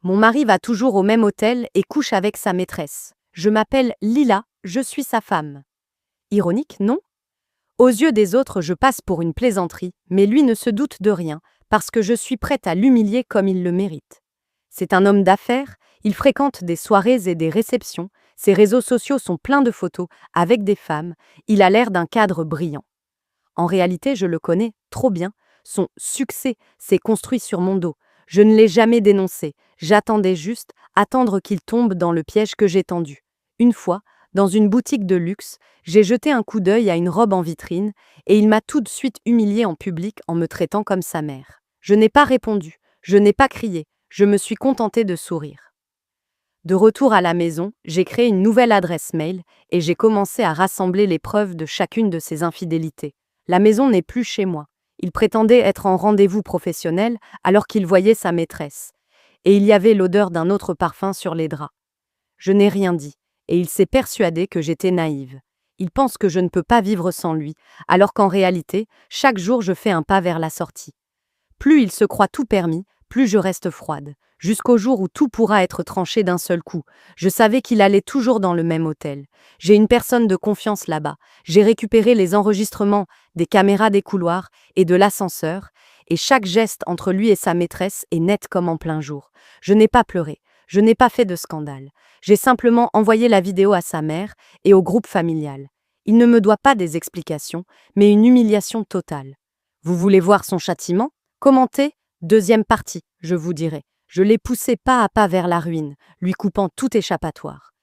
Mon mari va toujours au même hôtel et couche avec sa maîtresse. Je m'appelle Lila, je suis sa femme. Ironique, non? Aux yeux des autres, je passe pour une plaisanterie, mais lui ne se doute de rien, parce que je suis prête à l'humilier comme il le mérite. C'est un homme d'affaires, il fréquente des soirées et des réceptions, ses réseaux sociaux sont pleins de photos avec des femmes, il a l'air d'un cadre brillant. En réalité, je le connais trop bien, son succès s'est construit sur mon dos. Je ne l'ai jamais dénoncé, j'attendais juste, attendre qu'il tombe dans le piège que j'ai tendu. Une fois, dans une boutique de luxe, j'ai jeté un coup d'œil à une robe en vitrine et il m'a tout de suite humiliée en public en me traitant comme sa mère. Je n'ai pas répondu, je n'ai pas crié, je me suis contentée de sourire. De retour à la maison, j'ai créé une nouvelle adresse mail et j'ai commencé à rassembler les preuves de chacune de ses infidélités. La maison n'est plus chez moi. Il prétendait être en rendez-vous professionnel alors qu'il voyait sa maîtresse. Et il y avait l'odeur d'un autre parfum sur les draps. Je n'ai rien dit, et il s'est persuadé que j'étais naïve. Il pense que je ne peux pas vivre sans lui, alors qu'en réalité, chaque jour je fais un pas vers la sortie. Plus il se croit tout permis, plus je reste froide, jusqu'au jour où tout pourra être tranché d'un seul coup. Je savais qu'il allait toujours dans le même hôtel. J'ai une personne de confiance là-bas. J'ai récupéré les enregistrements des caméras des couloirs et de l'ascenseur, et chaque geste entre lui et sa maîtresse est net comme en plein jour. Je n'ai pas pleuré, je n'ai pas fait de scandale. J'ai simplement envoyé la vidéo à sa mère et au groupe familial. Il ne me doit pas des explications, mais une humiliation totale. Vous voulez voir son châtiment? Commentez, deuxième partie, je vous dirai. Je l'ai poussé pas à pas vers la ruine, lui coupant tout échappatoire.